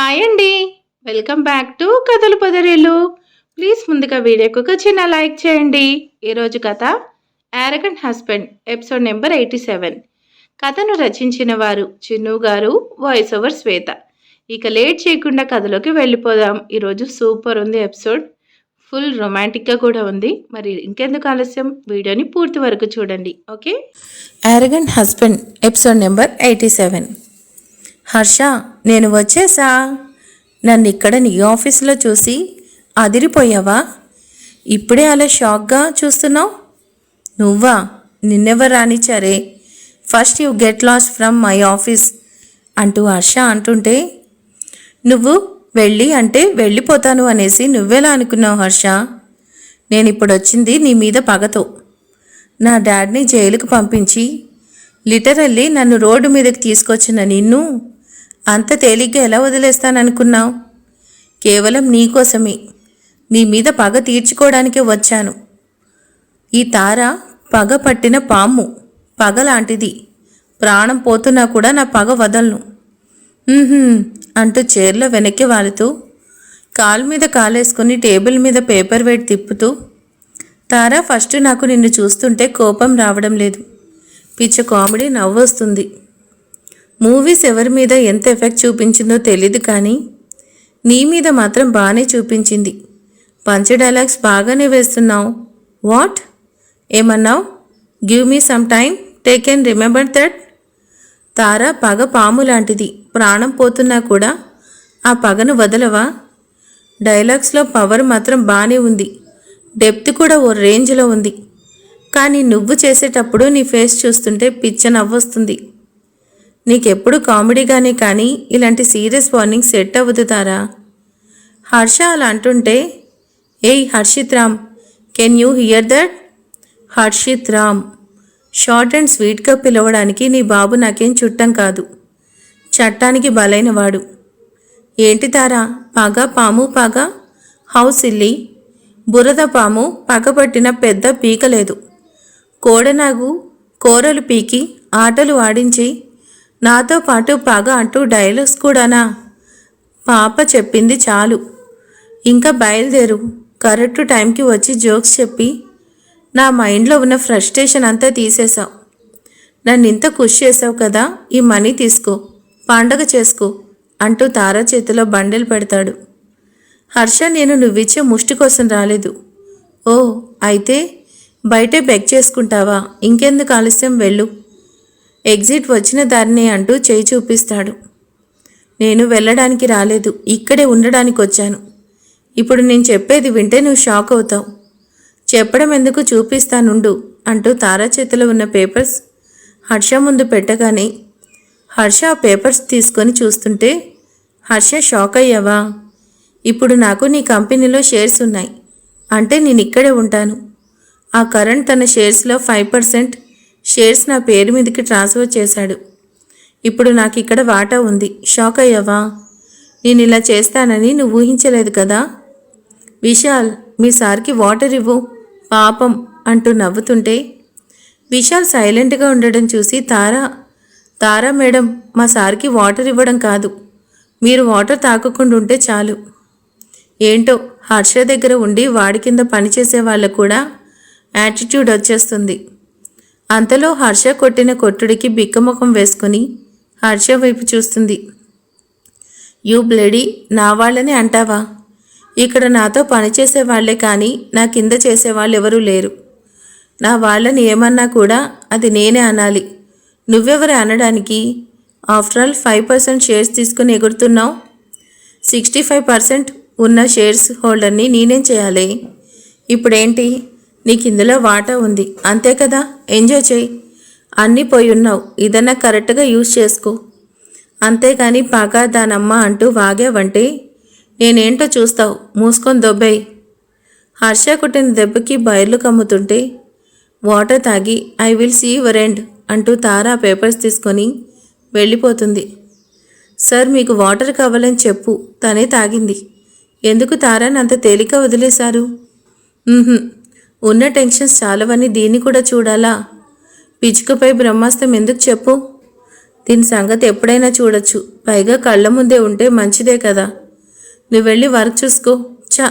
Hi అండి. Welcome back to కథలు పొదరిల్లు. Please ముందుగా వీడియోకి ఒక చిన్న లైక్ చేయండి. ఈరోజు కథ యారగంట్ హస్బెండ్ ఎపిసోడ్ నెంబర్ 87. కథను రచించిన వారు చిన్ను గారు, వాయిస్ ఓవర్ శ్వేత. ఇక లేట్ చేయకుండా కథలోకి వెళ్ళిపోదాం. ఈరోజు సూపర్ ఉంది ఎపిసోడ్, ఫుల్ రొమాంటిక్గా కూడా ఉంది. మరి ఇంకెందుకు ఆలస్యం, వీడియోని పూర్తి వరకు చూడండి. Okay. యారగంట్ husband episode number 87. Harsha, నేను వచ్చేసా. నన్ను ఇక్కడ నీ ఆఫీసులో చూసి అదిరిపోయావా? ఇప్పుడే అలా షాక్గా చూస్తున్నావు? నువ్వా? నిన్నెవరు రానిచ్చారే? First you get lost from my office అంటూ హర్ష అంటుంటే, నువ్వు వెళ్ళి అంటే వెళ్ళిపోతాను అనేసి నువ్వెలా అనుకున్నావు హర్ష? నేను ఇప్పుడు వచ్చింది నీ మీద పగతో. నా డాడ్ని జైలుకు పంపించి లిటరల్లీ నన్ను రోడ్డు మీదకి తీసుకొచ్చిన నిన్ను అంత తేలిగ్గా ఎలా వదిలేస్తాననుకున్నావు? కేవలం నీకోసమే, నీ మీద పగ తీర్చుకోవడానికే వచ్చాను. ఈ తార పగ పట్టిన పాము, పగ లాంటిది. ప్రాణం పోతున్నా కూడా నా పగ వదలను అంటూ చైర్లో వెనక్కి వాలుతూ కాలు మీద కాలేసుకుని టేబుల్ మీద పేపర్ వెయిట్ తిప్పుతూ, తారా, ఫస్ట్ నాకు నిన్ను చూస్తుంటే కోపం రావడం లేదు, పిచ్చ కామెడీ నవ్వొస్తుంది. మూవీస్ ఎవరి మీద ఎంత ఎఫెక్ట్ చూపించిందో తెలీదు, కానీ నీ మీద మాత్రం బాగానే చూపించింది. పంచ డైలాగ్స్ బాగానే వేస్తున్నావు. వాట్ ఏమన్నావు? Give me some time, take and remember that. Tara పగ పాము లాంటిది, ప్రాణం పోతున్నా కూడా ఆ పగను వదలవా? డైలాగ్స్లో పవర్ మాత్రం బాగానే ఉంది, డెప్త్ కూడా ఓ రేంజ్లో ఉంది. కానీ నువ్వు చేసేటప్పుడు నీ ఫేస్ చూస్తుంటే పిచ్చ నవ్వొస్తుంది. నీకెప్పుడు కామెడీగానే కానీ ఇలాంటి సీరియస్ వార్నింగ్ సెట్ అవుతారా? హర్ష అలా అంటుంటే, ఏయ్ Harshit Ram, can you hear that? Harshit Ram short and స్వీట్గా పిలవడానికి నీ బాబు నాకేం చుట్టం కాదు, చట్టానికి బలైనవాడు. ఏంటి తారా, పగ పాము పగ? హౌస్ ఇల్లి, బురద పాము పగపట్టిన పెద్ద పీకలేదు. కోడనాగు కోరలు పీకి ఆటలు ఆడించి నాతో పాటు పగ అంటూ డైలాగ్స్ కూడానా? పాప చెప్పింది చాలు, ఇంకా బయలుదేరు. కరెక్ట్ టైంకి వచ్చి జోక్స్ చెప్పి నా మైండ్లో ఉన్న ఫ్రస్ట్రేషన్ అంతా తీసేశావు. నన్ను ఇంత ఖుషి చేసావు కదా, ఈ మనీ తీసుకో, పండగ చేసుకో అంటూ తారా చేతిలో బండెలు పెడతాడు. హర్ష, నేను నువ్విచ్చే ముష్టి కోసం రాలేదు. ఓ, అయితే బయటే బెగ్ చేసుకుంటావా? ఇంకెందుకు ఆలస్యం, వెళ్ళు. ఎగ్జిట్ వచ్చిన దారినే అంటూ చేయి చూపిస్తాడు. నేను వెళ్ళడానికి రాలేదు, ఇక్కడే ఉండడానికి వచ్చాను. ఇప్పుడు నేను చెప్పేది వింటే నువ్వు షాక్ అవుతావు. చెప్పడం ఎందుకు, చూపిస్తానుండు అంటూ తారా చేతిలో ఉన్న పేపర్స్ హర్ష ముందు పెట్టగానే హర్ష ఆ పేపర్స్ తీసుకొని చూస్తుంటే, హర్ష షాక్ అయ్యావా? ఇప్పుడు నాకు నీ కంపెనీలో షేర్స్ ఉన్నాయి, అంటే నేను ఇక్కడే ఉంటాను. ఆ కరణ్ తన షేర్స్లో 5% షేర్స్ నా పేరు మీదకి ట్రాన్స్ఫర్ చేశాడు. ఇప్పుడు నాకు ఇక్కడ వాటా ఉంది. షాక్ అయ్యావా? నేను ఇలా చేస్తానని నువ్వు ఊహించలేదు కదా. విశాల్, మీ సార్కి వాటర్ ఇవ్వు పాపం అంటూ నవ్వుతుంటే, విశాల్ సైలెంట్గా ఉండడం చూసి తారా మేడం, మా సార్కి వాటర్ ఇవ్వడం కాదు, మీరు వాటర్ తాగకుండా ఉంటే చాలు. ఏంటో హర్ష దగ్గర ఉండి వాడి కింద పనిచేసే వాళ్ళకు కూడా యాటిట్యూడ్ వచ్చేస్తుంది. అంతలో హర్ష కొట్టిన కొట్టుడికి బిక్కముఖం వేసుకుని హర్ష వైపు చూస్తుంది. యూ బ్లడీ, నా వాళ్ళని అంటావా? ఇక్కడ నాతో పనిచేసే వాళ్లే కానీ నా కింద చేసేవాళ్ళు ఎవరూ లేరు. నా వాళ్ళని ఏమన్నా కూడా అది నేనే అనాలి, నువ్వెవరు అనడానికి? ఆఫ్టర్ ఆల్ 5% షేర్స్ తీసుకుని ఎగురుతున్నావు. 65% ఉన్న షేర్స్ హోల్డర్ని నేనేం చేయాలి? ఇప్పుడేంటి, నీకు ఇందులో వాటా ఉంది అంతే కదా, ఎంజాయ్ చేయి. అన్నీ పోయి ఉన్నావు, ఇదన్నా కరెక్ట్గా యూజ్ చేసుకో. అంతేకాని పగ దానమ్మ అంటూ వాగావంటే నేనేంటో చూస్తావు, మూసుకొని దొబ్బేయి. హర్ష కొట్టిన దెబ్బకి బయర్లు కమ్ముతుంటే, వాటర్ తాగి I will see your end అంటూ తారా పేపర్స్ తీసుకొని వెళ్ళిపోతుంది. సార్, మీకు వాటర్ కావాలని చెప్పు, తనే తాగింది. ఎందుకు తారాని అంత తేలిక వదిలేశారు? ఉన్న టెన్షన్స్ చాలవని దీన్ని కూడా చూడాలా? పిచ్చుకపై బ్రహ్మాస్త్రం ఎందుకు చెప్పు? దీని సంగతి ఎప్పుడైనా చూడొచ్చు, పైగా కళ్ళ ముందే ఉంటే మంచిదే కదా. నువ్వు వెళ్ళి వర్క్ చూసుకో. చా,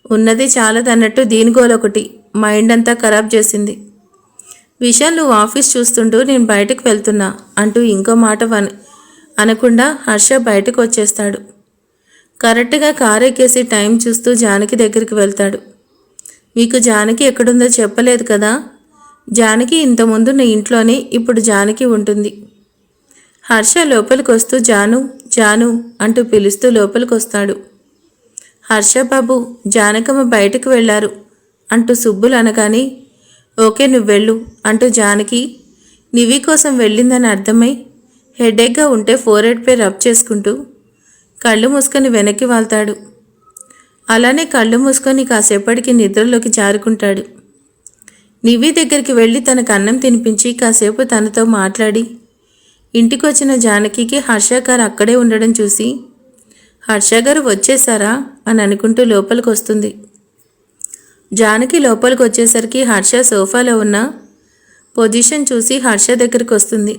ఉన్నది చాలదన్నట్టు దీని గోలొకటి మైండ్ అంతా ఖరాబ్ చేసింది. విశాల్ నువ్వు ఆఫీస్ చూస్తుంటూ నేను బయటకు వెళ్తున్నా అంటూ ఇంకో మాట అనకుండా హర్ష బయటకు వచ్చేస్తాడు. కరెక్ట్గా కారు ఎక్కేసి టైం చూస్తూ జానకి దగ్గరికి వెళ్తాడు. మీకు జానకి ఎక్కడుందో చెప్పలేదు కదా. జానకి ఇంతకుముందు నీ ఇంట్లోనే ఇప్పుడు జానకి ఉంటుంది. హర్ష లోపలికి వస్తూ జాను జాను అంటూ పిలుస్తూ లోపలికి వస్తాడు. హర్ష బాబు, జానకమ్మ బయటకు వెళ్ళారు అంటూ సుబ్బులు అనగానే ఓకే నువ్వు వెళ్ళు అంటూ జానకి నివి కోసం వెళ్ళిందని అర్థమై హెడేక్గా ఉంటే ఫోర్హెడ్పై రబ్ చేసుకుంటూ కళ్ళు మూసుకొని వెనక్కి వాళ్తాడు. అలానే కళ్ళు మూసుకొని కాసేపటికి నిద్రలోకి జారుకుంటాడు. నివి దగ్గరికి వెళ్ళి తనకు అన్నం తినిపించి కాసేపు తనతో మాట్లాడి ఇంటికి వచ్చిన జానకికి హర్ష గారు అక్కడే ఉండడం చూసి హర్ష గారు వచ్చేసారా అని అనుకుంటూ లోపలికి వస్తుంది. జానకి లోపలికి వచ్చేసరికి హర్ష సోఫాలో ఉన్న పొజిషన్ చూసి హర్ష దగ్గరికి వస్తుంది.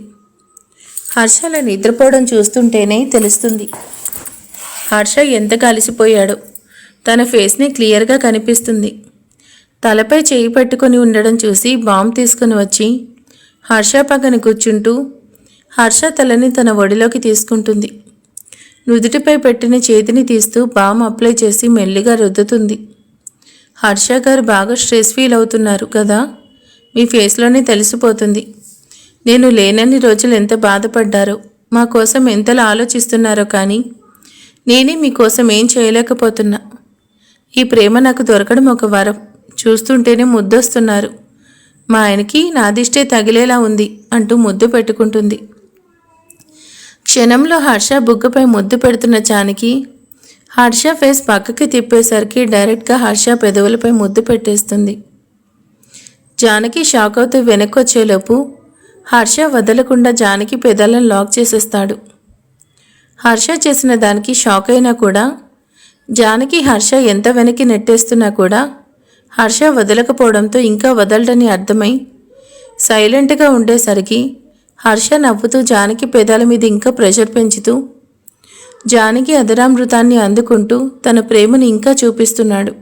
హర్షలో నిద్రపోవడం చూస్తుంటేనే తెలుస్తుంది హర్ష ఎంత కలిసిపోయాడో. తన ఫేస్ని క్లియర్గా కనిపిస్తుంది. తలపై చేయి పట్టుకొని ఉండడం చూసి బాంబు తీసుకుని వచ్చి హర్ష పక్కన కూర్చుంటూ హర్ష తలని తన ఒడిలోకి తీసుకుంటుంది. నుదుటిపై పెట్టిన చేతిని తీస్తూ బామ్ అప్లై చేసి మెల్లిగా రుద్దుతుంది. హర్ష గారు బాగా స్ట్రెస్ ఫీల్ అవుతున్నారు కదా, మీ ఫేస్లోనే తెలిసిపోతుంది. నేను లేనన్ని రోజులు ఎంత బాధపడ్డారో, మా కోసం ఎంతలా ఆలోచిస్తున్నారో, కానీ నేనే మీకోసం ఏం చేయలేకపోతున్నా. ఈ ప్రేమ నాకు దొరకడం ఒక వరం. చూస్తుంటేనే ముద్దొస్తున్నారు. మా ఆయనకి నాదిష్టే తగిలేలా ఉంది అంటూ ముద్దు పెట్టుకుంటుంది. క్షణంలో హర్ష బుగ్గపై ముద్దు పెడుతున్న జానకి హర్ష ఫేస్ పక్కకి తిప్పేసరికి డైరెక్ట్గా హర్ష పెదవులపై ముద్దు పెట్టేస్తుంది. జానకి షాక్ అవుతూ వెనక్కి వచ్చేలోపు హర్ష వదలకుండా జానకి పెదాలను లాక్ చేసేస్తాడు. హర్ష చేసిన దానికి షాక్ అయినా కూడా జానకి హర్ష ఎంత వెనక్కి నెట్టేస్తున్నా కూడా హర్ష వదలకపోవడంతో ఇంకా వదలడని అర్థమై సైలెంట్గా ఉండేసరికి హర్ష నవ్వుతూ జానకి పెదాల మీద ఇంకా ప్రెషర్ పెంచుతూ జానకి అధరామృతాన్ని అందుకుంటూ తన ప్రేమను ఇంకా చూపిస్తున్నాడు.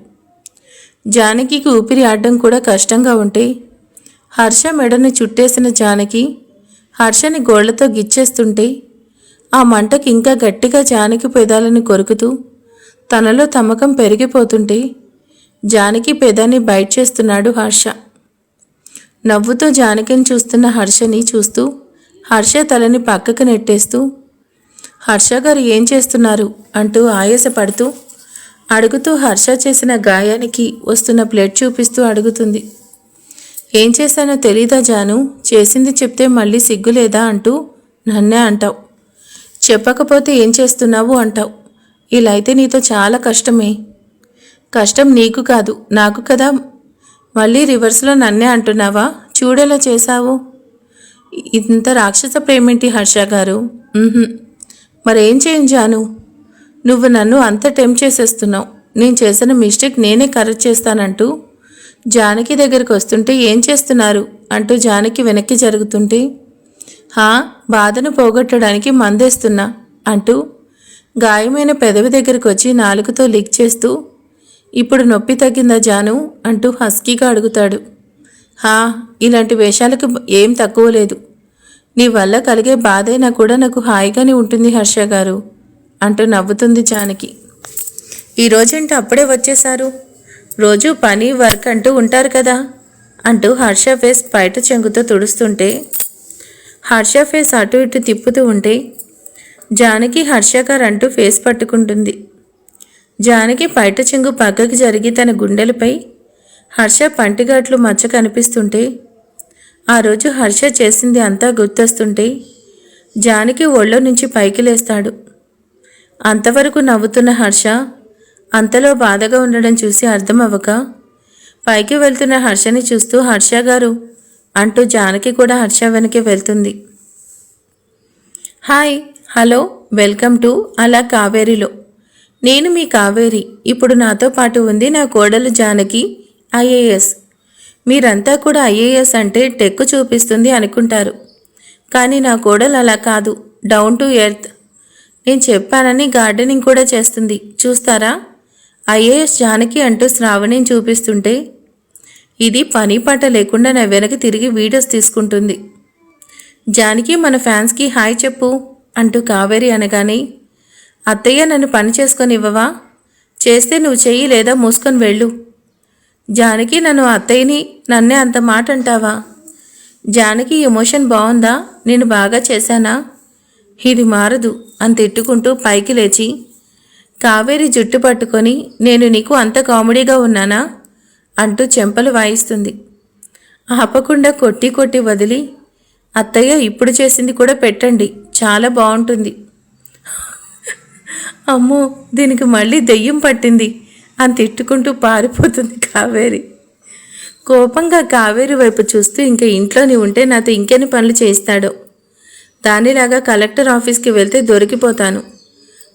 జానకికి ఊపిరి ఆడడం కూడా కష్టంగా ఉంటే హర్ష మెడని చుట్టేసిన జానకి హర్షని గోళ్లతో గిచ్చేస్తుంటే ఆ మంటకి ఇంకా గట్టిగా జానకి పెదాలను కొరుకుతూ తనలో తమకం పెరిగిపోతుంటే జానకి పెదాన్ని బైట్ చేస్తున్నాడు హర్ష. నవ్వుతూ జానకిని చూస్తున్న హర్షని చూస్తూ హర్ష తలని పక్కకు నెట్టేస్తూ హర్ష గారు ఏం చేస్తున్నారు అంటూ ఆయాసపడుతూ అడుగుతూ హర్ష చేసిన గాయానికి వస్తున్న బ్లడ్ చూపిస్తూ అడుగుతుంది. ఏం చేశానో తెలీదా జాను? చేసింది చెప్తే మళ్ళీ సిగ్గులేదా అంటూ నన్నే అంటావు. చెప్పకపోతే ఏం చేస్తున్నావు అంటావు. ఇలా అయితే నీతో చాలా కష్టమే. కష్టం నీకు కాదు నాకు కదా. మళ్ళీ రివర్స్లో నన్నే అంటున్నావా? చూడేలా చేశావు. ఇంత రాక్షస ప్రేమేంటి హర్ష గారు? మరేం చేయించాను? నువ్వు నన్ను అంత టెంప్ట్ చేసేస్తున్నావు. నేను చేసిన మిస్టేక్ నేనే కరెక్ట్ చేస్తానంటూ జానకి దగ్గరికి వస్తుంటే ఏం చేస్తున్నారు అంటూ జానకి వెనక్కి జరుగుతుంటే బాధను పోగొట్టడానికి మందేస్తున్నా అంటూ గాయమైన పెదవి దగ్గరికి వచ్చి నాలుకతో లిక్ చేస్తూ ఇప్పుడు నొప్పి తగ్గిందా జాను అంటూ హస్కీగా అడుగుతాడు. ఇలాంటి వేషాలకు ఏం తక్కువ లేదు. నీ వల్ల కలిగే బాధైనా కూడా నాకు హాయిగానే ఉంటుంది హర్ష గారు అంటూ నవ్వుతుంది జానకి. ఈరోజంటే అప్పుడే వచ్చేశారు. రోజు పని వర్క్ అంటూ ఉంటారు కదా అంటూ హర్ష ఫేస్ బయట చెంగుతో తుడుస్తుంటే హర్ష ఫేస్ అటు ఇటు తిప్పుతూ ఉంటే జానకి హర్ష గారు అంటూ ఫేస్ పట్టుకుంటుంది. జానకి బయట చెంగు పక్కకి జరిగి తన గుండెలపై హర్ష పంటిగాట్లు మచ్చ కనిపిస్తుంటే ఆ రోజు హర్ష చేసింది అంతా గుర్తొస్తుంటే జానకి ఒళ్ళో నుంచి పైకి లేస్తాడు. అంతవరకు నవ్వుతున్న హర్ష అంతలో బాధగా ఉండడం చూసి అర్థం అవ్వక పైకి వెళ్తున్న హర్షని చూస్తూ హర్ష గారు అంటూ జానకి కూడా హర్ష వెనక్కి వెళ్తుంది. హాయ్, హలో, వెల్కమ్ టు అలా కావేరిలో. నేను మీ కావేరి. ఇప్పుడు నాతో పాటు ఉంది నా కోడలు జానకి, ఐఏఎస్. మీరంతా కూడా ఐఏఎస్ అంటే టెక్కు చూపిస్తుంది అనుకుంటారు. కానీ నా కోడలు అలా కాదు, డౌన్ టు ఎర్త్. నేను చెప్పానని గార్డెనింగ్ కూడా చేస్తుంది. చూస్తారా, ఐఏఎస్ జానకి అంటూ శ్రావణిని చూపిస్తుంటే ఇది పని పాట లేకుండా నా వెనక తిరిగి వీడియోస్ తీసుకుంటుంది. జానకి మన ఫ్యాన్స్కి హాయ్ చెప్పు అంటూ కావేరి అనగానే, అత్తయ్య నన్ను పని చేసుకొని ఇవ్వవా? చేస్తే నువ్వు చెయ్యి, లేదా మూసుకొని వెళ్ళు. జానకి నన్ను అత్తయ్యని నన్నే అంత మాట అంటావా? జానకి ఎమోషన్ బాగుందా? నేను బాగా చేశానా? ఇది మారదు అని తిట్టుకుంటూ పైకి లేచి కావేరి జుట్టు పట్టుకొని, నేను నీకు అంత కామెడీగా ఉన్నానా అంటూ చెంపలు వాయిస్తుంది. ఆపకుండా కొట్టి కొట్టి వదిలి, అత్తయ్య ఇప్పుడు చేసింది కూడా పెట్టండి, చాలా బాగుంటుంది. అమ్మో, దీనికి మళ్ళీ దెయ్యం పట్టింది అని తిట్టుకుంటూ పారిపోతుంది కావేరి. కోపంగా కావేరి వైపు చూస్తూ, ఇంకా ఇంట్లోని ఉంటే నాతో ఇంకెన్ని పనులు చేయిస్తాడో. దానిలాగా కలెక్టర్ ఆఫీస్కి వెళ్తే దొరికిపోతాను,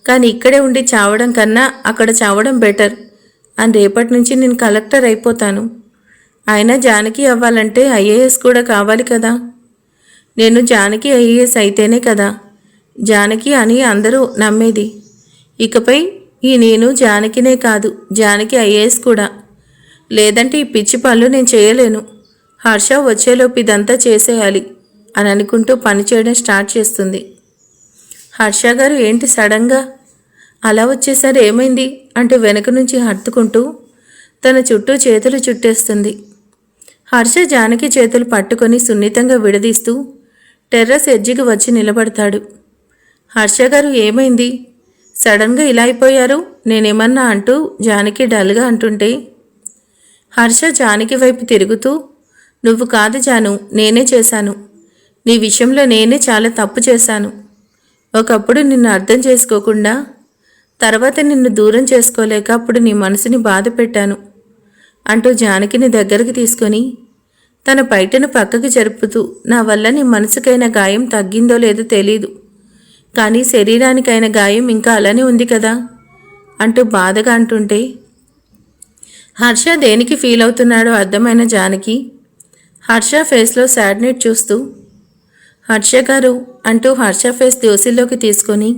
కానీ ఇక్కడే ఉండి చావడం కన్నా అక్కడ చావడం బెటర్ అని రేపటి నుంచి నేను కలెక్టర్ అయిపోతాను. అయినా జానకి అవ్వాలంటే ఐఏఎస్ కూడా కావాలి కదా. నేను జానకి ఐఏఎస్ అయితేనే కదా జానకి అని అందరూ నమ్మేది. ఇకపై నేను జానకినే కాదు, జానకి ఐఏఎస్ కూడా. లేదంటే ఈ పిచ్చి పనులు నేను చేయలేను. హర్ష వచ్చేలోపు ఇదంతా చేసేయాలి అని అనుకుంటూ పని చేయడం స్టార్ట్ చేస్తుంది. హర్ష గారు ఏంటి సడన్గా అలా వచ్చేసరి, ఏమైంది అంటూ వెనక నుంచి హత్తుకుంటూ తన చుట్టూ చేతులు చుట్టేస్తుంది. హర్ష జానకి చేతులు పట్టుకొని సున్నితంగా విడదీస్తూ టెర్రస్ ఎడ్జికి వచ్చి నిలబడతాడు. హర్ష గారు ఏమైంది, సడన్గా ఇలా అయిపోయారు, నేనేమన్నా అంటూ జానకి డల్గా అంటుంటే హర్ష జానకి వైపు తిరుగుతూ, నువ్వు కాదు జాను, నేనే చేశాను. నీ విషయంలో నేనే చాలా తప్పు చేశాను. ఒకప్పుడు నిన్ను అర్థం చేసుకోకుండా, తర్వాత నిన్ను దూరం చేసుకోలేక అప్పుడు నీ మనసుని బాధ పెట్టాను అంటూ జానకిని దగ్గరికి తీసుకొని తన పైటను పక్కకి జరుపుతూ, నా వల్ల నీ మనసుకైన గాయం తగ్గిందో లేదో తెలీదు, కానీ శరీరానికైన గాయం ఇంకా అలానే ఉంది కదా అంటూ బాధగా అంటుంటే హర్ష దేనికి ఫీల్ అవుతున్నాడో అర్థమైన జానకి హర్ష ఫేస్లో సాడ్నెట్ చూస్తూ, హర్ష గారు అంటూ హర్ష ఫేస్ దోసిల్లోకి తీసుకొని,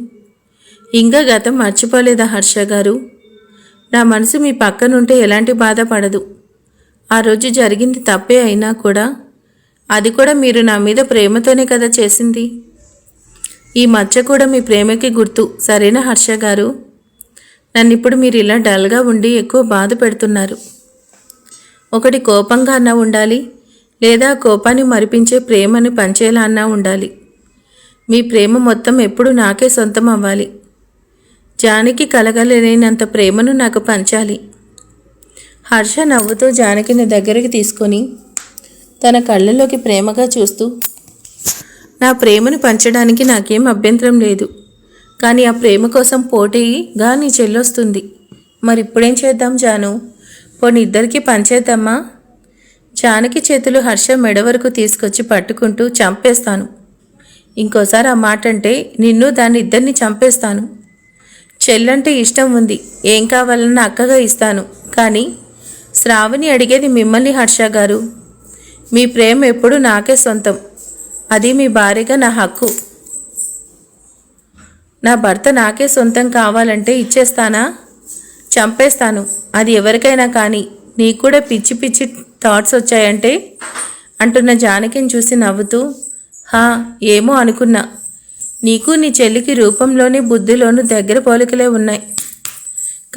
ఇంకా గతం మర్చిపోలేదా హర్ష గారు? నా మనసు మీ పక్కనుంటే ఎలాంటి బాధ పడదు. ఆ రోజు జరిగింది తప్పే అయినా కూడా అది కూడా మీరు నా మీద ప్రేమతోనే కదా చేసింది. ఈ మచ్చ కూడా మీ ప్రేమకి గుర్తు, సరేనా హర్ష గారు? నన్నిప్పుడు మీరు ఇలా డల్గా ఉండి ఎక్కువ బాధ పెడుతున్నారు. ఒకటి కోపంగా అన్నా ఉండాలి, లేదా కోపాన్ని మరిపించే ప్రేమని పంచేలా అన్నా ఉండాలి. మీ ప్రేమ మొత్తం ఎప్పుడు నాకే సొంతం అవ్వాలి. జానకి కలగలేనంత ప్రేమను నాకు పంచాలి. హర్ష నవ్వుతూ జానకిని దగ్గరికి తీసుకొని తన కళ్ళలోకి ప్రేమగా చూస్తూ, నా ప్రేమను పంచడానికి నాకేం అభ్యంతరం లేదు, కానీ ఆ ప్రేమ కోసం పోటీగా నీ చెల్లొస్తుంది. మరి ఇప్పుడేం చేద్దాం జాను? పోనీ ఇద్దరికీ పంచేద్దామా? జానకి చేతులు హర్ష మెడ వరకు తీసుకొచ్చి పట్టుకుంటూ, చంపేస్తాను, ఇంకోసారి ఆ మాట అంటే నిన్ను దాన్ని ఇద్దరిని చంపేస్తాను. చెల్లంటే ఇష్టం ఉంది, ఏం కావాలన్నా అక్కగా ఇస్తాను, కానీ శ్రావణి అడిగేది మిమ్మల్ని హర్ష గారు. మీ ప్రేమ ఎప్పుడూ నాకే సొంతం, అది మీ భార్యగా నా హక్కు. నా భర్త నాకే సొంతం కావాలంటే ఇచ్చేస్తానా? చంపేస్తాను, అది ఎవరికైనా. కానీ నీకు కూడా పిచ్చి పిచ్చి థాట్స్ వచ్చాయంటే అంటున్న జానకిని చూసి నవ్వుతూ, హా ఏమో అనుకున్నా, నీకు నీ చెల్లికి రూపంలోని బుద్ధిలోనూ దగ్గర పోలికలే ఉన్నాయి.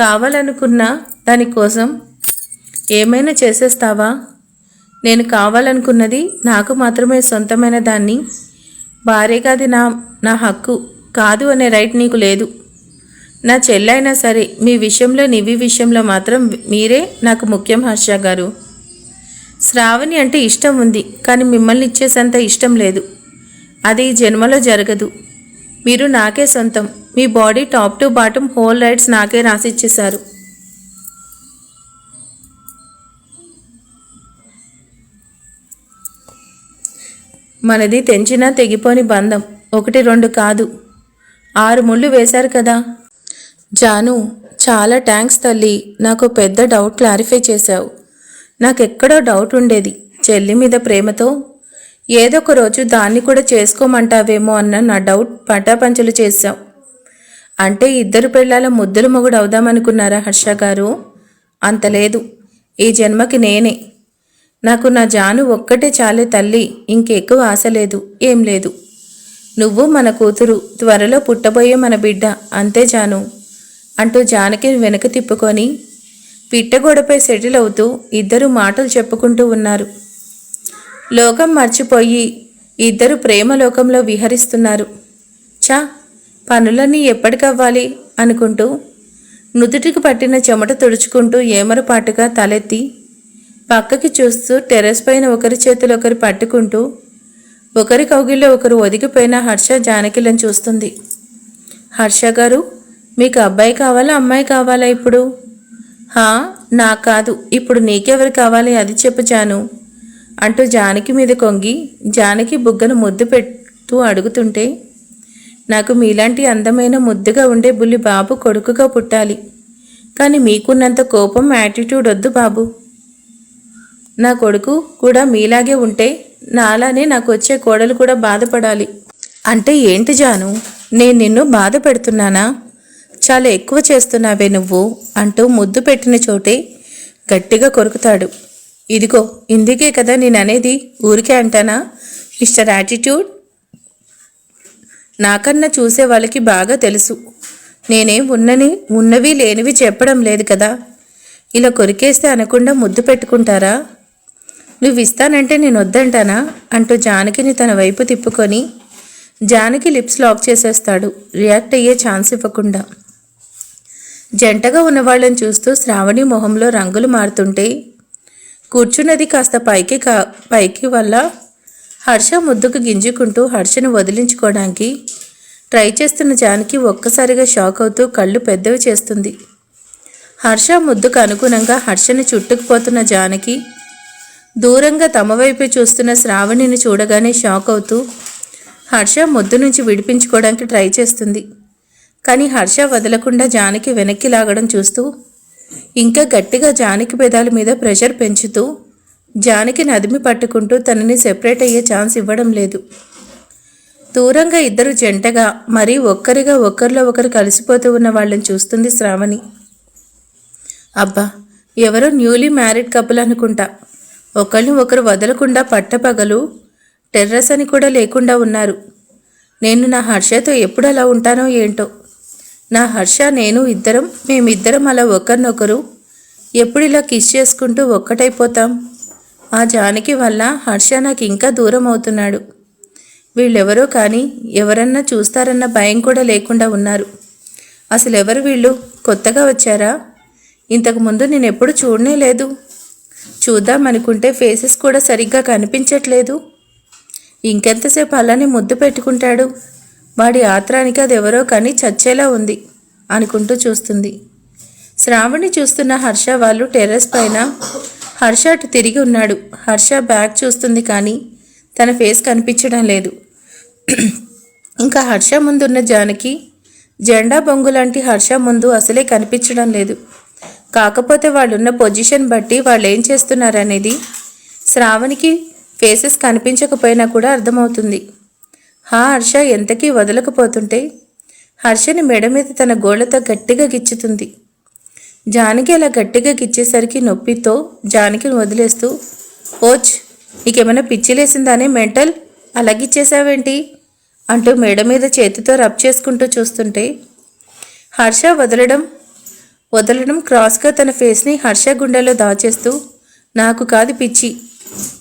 కావాలనుకున్నా దానికోసం ఏమైనా చేసేస్తావా? నేను కావాలనుకున్నది నాకు మాత్రమే సొంతమైన దాన్ని భార్యగా అది నా హక్కు కాదు అనే రైట్ నీకు లేదు. నా చెల్లైనా సరే మీ విషయంలో నివి విషయంలో మాత్రం మీరే నాకు ముఖ్యం హర్ష గారు. శ్రావణి అంటే ఇష్టం ఉంది, కానీ మిమ్మల్ని ఇచ్చేసంత ఇష్టం లేదు. అది ఈ జన్మలో జరగదు. మీరు నాకే సొంతం. మీ body top to bottom whole rights నాకే రాసిచ్చేశారు. మనది తెంచినా తెగిపోని బంధం, 1 2 కాదు 6 ముళ్ళు వేశారు కదా. జాను, చాలా థ్యాంక్స్ తల్లి, నాకు పెద్ద డౌట్ క్లారిఫై చేశావు. నాకెక్కడో డౌట్ ఉండేది. చెల్లి మీద ప్రేమతో ఏదో ఒక రోజు దాన్ని కూడా చేసుకోమంటావేమో అన్న నా డౌట్ పటాపంచలు చేశావు. అంటే ఇద్దరు పెళ్ళాల ముద్దుల మొగుడు అవుదామనుకున్నారా హర్ష గారు? అంత లేదు. ఈ జన్మకి నేనే. నాకు నా జాను ఒక్కటే చాలే తల్లి, ఇంకెక్కువ ఆశ లేదు, ఏం లేదు. నువ్వు మన కూతురు, త్వరలో పుట్టబోయే మన బిడ్డ, అంతే జాను అంటూ జానకి వెనక తిప్పుకొని పిట్టగోడపై సెటిల్ అవుతూ ఇద్దరు మాటలు చెప్పుకుంటూ ఉన్నారు. లోకం మర్చిపోయి ఇద్దరు ప్రేమలోకంలో విహరిస్తున్నారు. చా, పనులన్నీ ఎప్పటికవ్వాలి అనుకుంటూ నుదుటికి పట్టిన చెమట తుడుచుకుంటూ ఏమరపాటుగా తలెత్తి పక్కకి చూస్తూ టెర్రస్ పైన ఒకరి చేతులు ఒకరు పట్టుకుంటూ ఒకరి కౌగిల్లో ఒకరు ఒదిగిపోయిన హర్ష జానకిలను చూస్తుంది. హర్ష గారు, మీకు అబ్బాయి కావాలా అమ్మాయి కావాలా ఇప్పుడు? నాకు కాదు, ఇప్పుడు నీకెవరు కావాలి అది చెప్పు జాను అంటూ జానకి మీద కొంగి జానకి బుగ్గను ముద్దు పెడుతూ అడుగుతుంటే, నాకు మీలాంటి అందమైన ముద్దుగా ఉండే బుల్లి బాబు కొడుకుగా పుట్టాలి. కానీ మీకున్నంత కోపం యాటిట్యూడ్ వద్దు బాబు. నా కొడుకు కూడా మీలాగే ఉంటే నాలానే నాకు వచ్చే కోడలు కూడా బాధపడాలి. అంటే ఏంటి జాను, నేను నిన్ను బాధ పెడుతున్నానా? చాలా ఎక్కువ చేస్తున్నావే నువ్వు అంటూ ముద్దు పెట్టిన చోటే గట్టిగా కొరుకుతాడు. ఇదిగో ఇందుకే కదా నేననేది, ఊరికే అంటానా మిస్టర్ యాటిట్యూడ్? నాకన్నా చూసే వాళ్ళకి బాగా తెలుసు. నేనేం ఉన్నవి లేనివి చెప్పడం లేదు కదా. ఇలా కొరికేస్తే అనకుండా ముద్దు పెట్టుకుంటారా? నువ్వు ఇస్తానంటే నేను వద్దంటానా అంటూ జానకిని తన వైపు తిప్పుకొని జానకి లిప్స్ లాక్ చేసేస్తాడు, రియాక్ట్ అయ్యే ఛాన్స్ ఇవ్వకుండా. జంటగా ఉన్నవాళ్ళని చూస్తూ శ్రావణి మొహంలో రంగులు మారుతుంటే కూర్చున్నది కాస్త పైకి వల్ల హర్ష ముద్దుకు గింజుకుంటూ హర్షను వదిలించుకోవడానికి ట్రై చేస్తున్న జానకి ఒక్కసారిగా షాక్ అవుతూ కళ్ళు పెద్దవి చేస్తుంది. హర్ష ముద్దుకు అనుగుణంగా హర్షని చుట్టుకుపోతున్న జానకి దూరంగా తమ వైపే చూస్తున్న శ్రావణిని చూడగానే షాక్ అవుతూ హర్ష ముద్దు నుంచి విడిపించుకోవడానికి ట్రై చేస్తుంది. కానీ హర్ష వదలకుండా జానకి వెనక్కి లాగడం చూస్తూ ఇంకా గట్టిగా జానకి పెదాల మీద ప్రెషర్ పెంచుతూ జానకిని అదిమి పట్టుకుంటూ తనని సెపరేట్ అయ్యే ఛాన్స్ ఇవ్వడం లేదు. దూరంగా ఇద్దరు జంటగా మరీ ఒక్కరిగా ఒకరిలో ఒకరు కలిసిపోతూ ఉన్న వాళ్ళని చూస్తుంది శ్రావణి. అబ్బా, ఎవరో న్యూలీ మ్యారీడ్ కపుల్ అనుకుంటా. ఒకరిని ఒకరు వదలకుండా పట్టపగలు టెర్రస్ అని కూడా లేకుండా ఉన్నారు. నేను నా హర్షతో ఎప్పుడు అలా ఉంటానో ఏంటో. నా హర్ష మేమిద్దరం అలా ఒకరినొకరు ఎప్పుడు ఇలా కిస్ చేసుకుంటూ ఒక్కటైపోతాం. ఆ జానకి వల్ల హర్ష నాకు ఇంకా దూరం అవుతున్నాడు. వీళ్ళెవరో కానీ ఎవరన్నా చూస్తారన్న భయం కూడా లేకుండా ఉన్నారు. అసలు ఎవరు వీళ్ళు? కొత్తగా వచ్చారా? ఇంతకుముందు నేను ఎప్పుడు చూడనే లేదు. చూద్దామనుకుంటే ఫేసెస్ కూడా సరిగ్గా కనిపించట్లేదు. ఇంకెంతసేపు అలానే ముద్దు పెట్టుకుంటాడు? వాడి ఆత్రానికి అదెవరో కానీ చచ్చేలా ఉంది అనుకుంటూ చూస్తుంది. శ్రావణి చూస్తున్న హర్ష వాళ్ళు టెర్రస్ పైన హర్ష అటు తిరిగి ఉన్నాడు. హర్ష బ్యాగ్ చూస్తుంది కానీ తన ఫేస్ కనిపించడం లేదు. ఇంకా హర్ష ముందున్న జానకి జెండా బొంగు లాంటి హర్ష ముందు అసలే కనిపించడం లేదు. కాకపోతే వాళ్ళున్న పొజిషన్ బట్టి వాళ్ళు ఏం చేస్తున్నారనేది శ్రావణికి ఫేసెస్ కనిపించకపోయినా కూడా అర్థమవుతుంది. హర్ష ఎంతకీ వదలకపోతుంటే హర్షని మెడ మీద తన గోళ్లతో గట్టిగా గిచ్చుతుంది. జానకి అలా గట్టిగా గిచ్చేసరికి నొప్పితో జానకిని వదిలేస్తూ, ఓచ్, నీకేమైనా పిచ్చిలేసిందానే మెంటల్, అలా గిచ్చేసావేంటి అంటూ మెడ మీద చేతితో రబ్ చేసుకుంటూ చూస్తుంటే హర్ష వదలడం క్రాస్గా తన ఫేస్ని హర్ష గుండెలో దాచేస్తూ, నాకు కాదు పిచ్చి,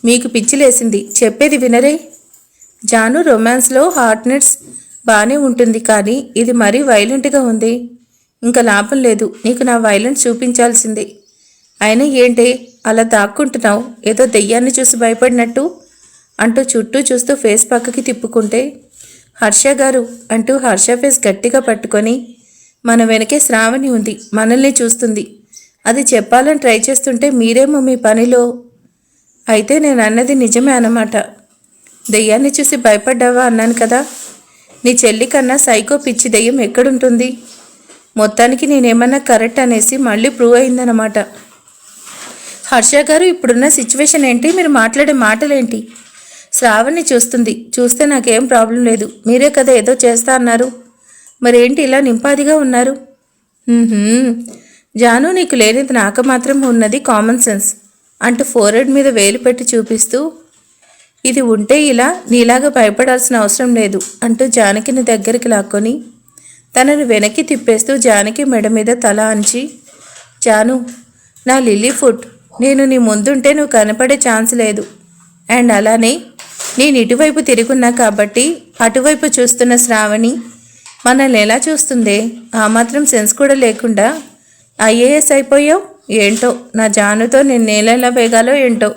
మీకు పిచ్చిలేసింది, చెప్పేది వినరే. జాను రొమాన్స్లో హార్ట్నెట్స్ బాగానే ఉంటుంది కానీ ఇది మరీ వైలెంట్గా ఉంది. ఇంకా లాభం లేదు, నీకు నా వైలెన్స్ చూపించాల్సిందే. అయినా ఏంటే అలా దాక్కుంటున్నావు, ఏదో దెయ్యాన్ని చూసి భయపడినట్టు అంటూ చుట్టూ చూస్తూ ఫేస్ పక్కకి తిప్పుకుంటే హర్ష గారు అంటూ హర్ష ఫేస్ గట్టిగా పట్టుకొని, మన వెనకే శ్రావణి ఉంది, మనల్ని చూస్తుంది, అది చెప్పాలని ట్రై చేస్తుంటే మీరేమో మీ పనిలో. అయితే నేను అన్నది నిజమే అన్నమాట. దెయ్యాన్ని చూసి భయపడ్డావా అన్నాను కదా. నీ చెల్లి కన్నా సైకో పిచ్చి దెయ్యం ఎక్కడుంటుంది? మొత్తానికి నేనేమన్నా కరెక్ట్ అనేసి మళ్ళీ ప్రూవ్ అయిందన్నమాట. హర్ష గారు, ఇప్పుడున్న సిచ్యువేషన్ ఏంటి? మీరు మాట్లాడే మాటలేంటి? శ్రావణి చూస్తుంది. చూస్తే నాకేం ప్రాబ్లం లేదు. మీరే కదా ఏదో చేస్తా అన్నారు. మరేంటి ఇలా నింపాదిగా ఉన్నారు? జాను, నీకు లేనిది నాకు మాత్రం ఉన్నది కామన్ సెన్స్ అంటూ ఫోర్హెడ్ మీద వేలు పెట్టి చూపిస్తూ, ఇది ఉంటే ఇలా నీలాగా భయపడాల్సిన అవసరం లేదు అంటూ జానకిని దగ్గరికి లాక్కొని తనను వెనక్కి తిప్పేస్తూ జానకి మెడ మీద తల అంచి, జాను, నా లిల్లీ ఫుడ్, నేను నీ ముందుంటే నువ్వు కనపడే ఛాన్స్ లేదు. అండ్ అలానే నేను ఇటువైపు తిరుగున్నా కాబట్టి అటువైపు చూస్తున్న శ్రావణి మనల్ని ఎలా చూస్తుందే? ఆ మాత్రం సెన్స్ కూడా లేకుండా ఐఏఎస్ అయిపోయావు ఏంటో. నా జానుతో నేను నేలెలా వేగాలో ఏంటో.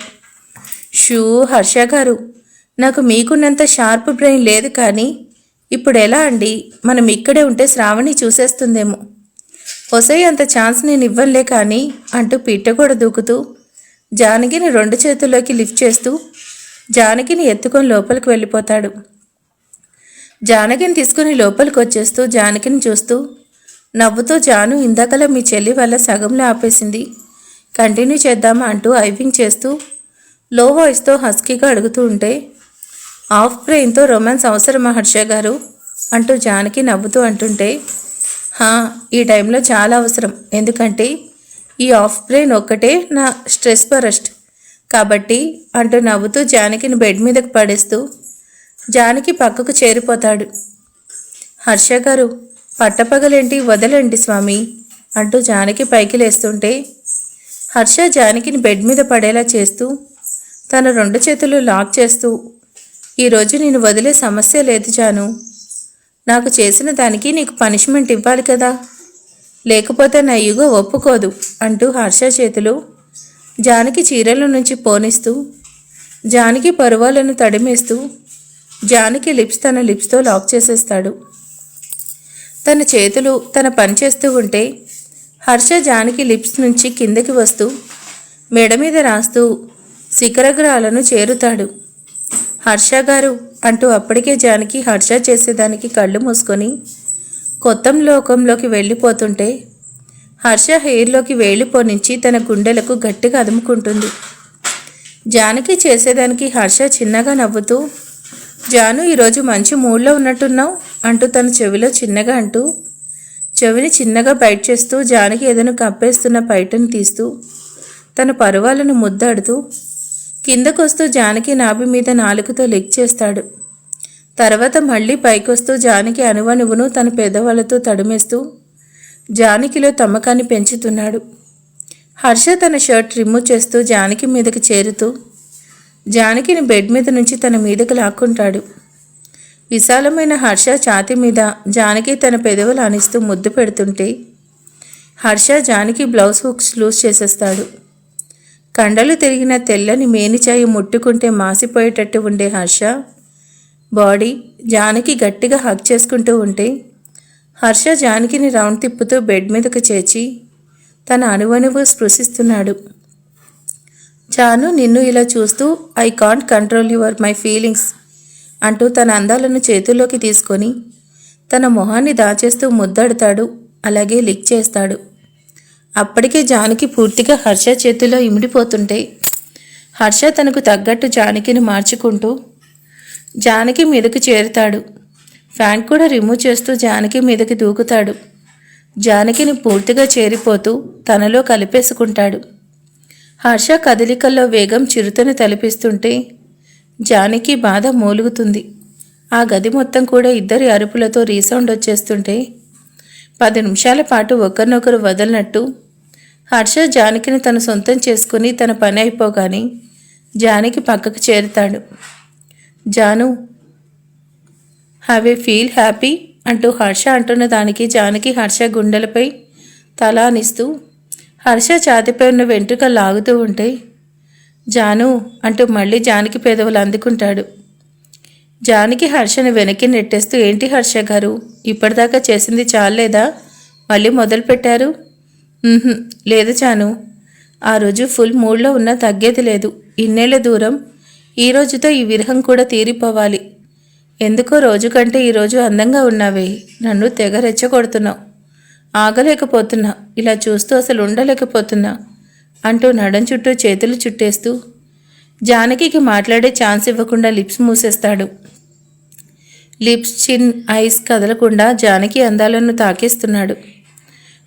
షూ హర్ష గారు, నాకు మీకున్నంత షార్ప్ బ్రెయిన్ లేదు, కానీ ఇప్పుడు ఎలా అండి? మనం ఇక్కడే ఉంటే శ్రావణి చూసేస్తుందేమో. ఒసై, అంత ఛాన్స్ నేను ఇవ్వనులే కానీ అంటూ పిట్ట కూడా దూకుతూ జానకిని 2 చేతుల్లోకి లిఫ్ట్ చేస్తూ జానకిని ఎత్తుకొని లోపలికి వెళ్ళిపోతాడు. జానకిని తీసుకుని లోపలికి వచ్చేస్తూ జానకిని చూస్తూ నవ్వుతూ, జాను, ఇందాకలా మీ చెల్లి వల్ల సగంలో ఆపేసింది, కంటిన్యూ చేద్దామా అంటూ ఐవింగ్ చేస్తూ లో వాయిస్తో హస్కీగా అడుగుతూ ఉంటే, ఆఫ్ బ్రెయిన్తో రొమాన్స్ అవసరమా హర్ష గారు అంటూ జానకి నవ్వుతూ అంటుంటే, ఈ టైంలో చాలా అవసరం. ఎందుకంటే ఈ ఆఫ్ బ్రెయిన్ ఒక్కటే నా స్ట్రెస్ బరస్ట్ కాబట్టి అంటూ నవ్వుతూ జానకిని బెడ్ మీదకు పడేస్తూ జానకి పక్కకు చేరిపోతాడు. హర్ష గారు, పట్టపగలేంటి, వదలండి స్వామి అంటూ జానకి పైకి లేస్తుంటే హర్ష జానకిని బెడ్ మీద పడేలా చేస్తూ తన 2 చేతులు లాక్ చేస్తూ, ఈరోజు నేను వదిలే సమస్య లేదు జాను. నాకు చేసిన దానికి నీకు పనిష్మెంట్ ఇవ్వాలి కదా, లేకపోతే నా యుగో ఒప్పుకోదు అంటూ హర్ష చేతులు జానకి చీరల నుంచి పోనిస్తూ జానకి పరువాలను తడిమేస్తూ జానకి లిప్స్ తన లిప్స్తో లాక్ చేసేస్తాడు. తన చేతులు తన పని చేస్తూ ఉంటే హర్ష జానకి లిప్స్ నుంచి కిందకి వస్తూ మెడ మీద రాస్తూ శిఖరగ్రాలను చేరుతాడు. హర్ష గారు అంటూ అప్పటికే జానకి హర్ష చేసేదానికి కళ్ళు మూసుకొని కొత్త లోకంలోకి వెళ్ళిపోతుంటే హర్ష హెయిర్లోకి వేలిపోనించి తన గుండెలకు గట్టిగా అదుముకుంటుంది. జానకి చేసేదానికి హర్ష చిన్నగా నవ్వుతూ, జాను, ఈరోజు మంచి మూడ్లో ఉన్నట్టున్నావు అంటూ తన చెవిలో చిన్నగా అంటూ చెవిని చిన్నగా బైట్ చేస్తూ జానకి ఎదను కప్పేస్తున్న పైటను తీస్తూ తన పరువాలను ముద్దాడుతూ కిందకొస్తూ జానకి నాభి మీద నాలుకతో లెగ్ చేస్తాడు. తర్వాత మళ్ళీ పైకొస్తూ జానకి అణువణువును తన పెదవులతో తడిమేస్తూ జానకిలో తమ్మకాన్ని పెంచుతున్నాడు. హర్ష తన షర్ట్ రిమూవ్ చేస్తూ జానకి మీదకి చేరుతూ జానకిని బెడ్ మీద నుంచి తన మీదకి లాక్కుంటాడు. విశాలమైన హర్ష ఛాతీ మీద జానకి తన పెదవులు ఆనిస్తూ ముద్దు పెడుతుంటే Harsha Janaki blouse hooks loose చేసేస్తాడు. కండలు తిరిగిన తెల్లని మేనిచాయి ముట్టుకుంటే మాసిపోయేటట్టు ఉండే హర్ష బాడీ జానకి గట్టిగా హగ్ చేసుకుంటూ ఉంటే హర్ష జానకిని రౌండ్ తిప్పుతూ బెడ్ మీదకు చేర్చి తన అణువణువు స్పృశిస్తున్నాడు. జాను, నిన్ను ఇలా చూస్తూ I can't control my feelings అంటూ తన అందాలను చేతుల్లోకి తీసుకొని తన మొహాన్ని దాచేస్తూ ముద్దాడుతాడు. అలాగే లిక్ చేస్తాడు. అప్పటికే జానకి పూర్తిగా హర్ష చేతిలో ఇమిడిపోతుంటే హర్ష తనకు తగ్గట్టు జానకిని మార్చుకుంటూ జానకి మీదకు చేరుతాడు. ఫ్యాన్ కూడా రిమూవ్ చేస్తూ జానకి మీదకి దూకుతాడు. జానకిని పూర్తిగా చేరిపోతూ తనలో కలిపేసుకుంటాడు. హర్ష కదలికల్లో వేగం చిరుతను తలపిస్తుంటే జానకి బాధ మూలుగుతుంది. ఆ గది మొత్తం కూడా ఇద్దరి అరుపులతో రీసౌండ్ వచ్చేస్తుంటే 10 నిమిషాల పాటు ఒకరినొకరు వదలనట్టు హర్ష జానకిని తన సొంతం చేసుకుని తన పని అయిపోగానే జానకి పక్కకు చేరుతాడు. Janu, have a feel happy అంటూ హర్ష అంటున్న దానికి జానకి హర్ష గుండెలపై తల ఆనిస్తూ హర్ష ఛాతిపై ఉన్న వెంట్రుక లాగుతూ ఉంటే జాను అంటూ మళ్ళీ జానకి పెదవులు అందుకుంటాడు. జానకి హర్షను వెనక్కి నెట్టేస్తూ, ఏంటి హర్ష గారు, ఇప్పటిదాకా చేసింది చాలేదా, మళ్ళీ మొదలుపెట్టారు? లేదు జాను, ఆ రోజు ఫుల్ మూడ్లో ఉన్నా తగ్గేది లేదు. ఇన్నేళ్ల దూరం, ఈ రోజుతో ఈ విరహం కూడా తీరిపోవాలి. ఎందుకో రోజు కంటే ఈరోజు అందంగా ఉన్నావే, నన్ను తెగ రెచ్చగొడుతున్నావు. ఆగలేకపోతున్నా, ఇలా చూస్తూ అసలు ఉండలేకపోతున్నా అంటూ నడం చుట్టూ చేతులు చుట్టేస్తూ జానకికి మాట్లాడే ఛాన్స్ ఇవ్వకుండా లిప్స్ మూసేస్తాడు. లిప్స్, చిన్, ఐస్ కదలకుండా జానకి అందాలను తాకేస్తున్నాడు.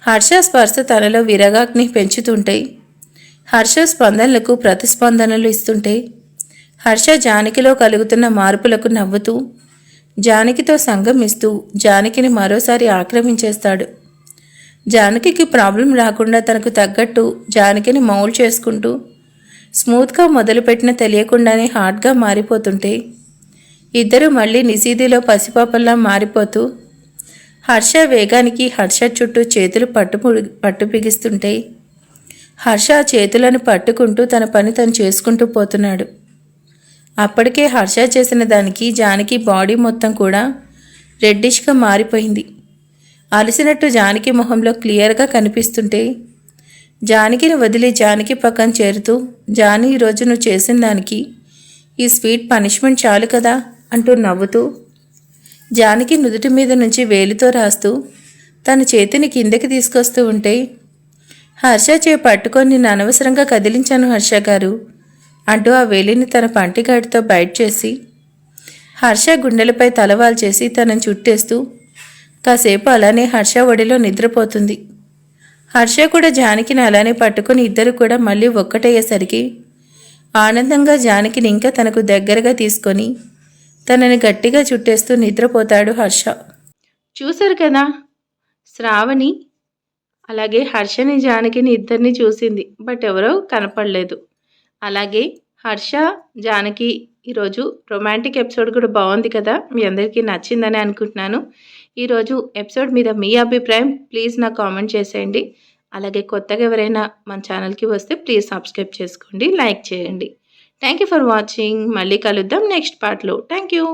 హర్ష స్పర్శ తనలో విరగాగ్ని పెంచుతుంటాయి. హర్ష స్పందనలకు ప్రతిస్పందనలు ఇస్తుంటే హర్ష జానకిలో కలుగుతున్న మార్పులకు నవ్వుతూ జానకితో సంగమిస్తూ జానకిని మరోసారి ఆక్రమించేస్తాడు. జానకికి ప్రాబ్లం రాకుండా తనకు తగ్గట్టు జానకిని మౌల్డ్ చేసుకుంటూ స్మూత్గా మొదలుపెట్టిన తెలియకుండానే హార్డ్గా మారిపోతుంటే ఇద్దరూ మళ్ళీ నిశీదిలో పసిపాపల్లా మారిపోతూ హర్ష వేగానికి హర్ష చుట్టూ చేతులు పట్టు బిగిస్తుంటే హర్ష చేతులను పట్టుకుంటూ తన పని తను చేసుకుంటూ పోతున్నాడు. అప్పటికే హర్ష చేసిన దానికి జానకి బాడీ మొత్తం కూడా రెడ్డిష్గా మారిపోయింది. అలసినట్టు జానకి మొహంలో క్లియర్గా కనిపిస్తుంటే జానకిని వదిలి జానకి పక్కన చేరుతూ జాని ఈరోజు నువ్వు చేసిన దానికి ఈ స్వీట్ పనిష్మెంట్ చాలు కదా అంటూ నవ్వుతూ జానకి నుదుటి మీద నుంచి వేలితో రాస్తూ తన చేతిని కిందకి తీసుకొస్తూ ఉంటే హర్ష పట్టుకొని నిన్ను అనవసరంగా కదిలించాను హర్ష గారు అంటూ ఆ వేలిని తన పంటిగాడితో బయట చేసి హర్ష గుండెలపై తలవాలు చేసి తనను చుట్టేస్తూ కాసేపు అలానే హర్ష ఒడిలో నిద్రపోతుంది. హర్ష కూడా జానకిని అలానే పట్టుకుని ఇద్దరు కూడా మళ్ళీ ఒక్కటయ్యేసరికి ఆనందంగా జానకిని ఇంకా తనకు దగ్గరగా తీసుకొని తనని గట్టిగా చుట్టేస్తూ నిద్రపోతాడు హర్ష. చూశారు కదా, శ్రావణి అలాగే హర్షని జానకిని ఇద్దరిని చూసింది, బట్ ఎవరో కనపడలేదు. అలాగే హర్ష జానకి ఈరోజు రొమాంటిక్ ఎపిసోడ్ కూడా బాగుంది కదా, మీ అందరికీ నచ్చిందని అనుకుంటున్నాను. ఈరోజు ఎపిసోడ్ మీద మీ అభిప్రాయం ప్లీజ్ నాకు కామెంట్ చేసేయండి. అలాగే కొత్తగా ఎవరైనా మన ఛానల్కి వస్తే ప్లీజ్ సబ్స్క్రైబ్ చేసుకోండి, లైక్ చేయండి. Thank you for watching. మళ్ళీ కలుద్దాం నెక్స్ట్ పార్ట్లో. Thank you.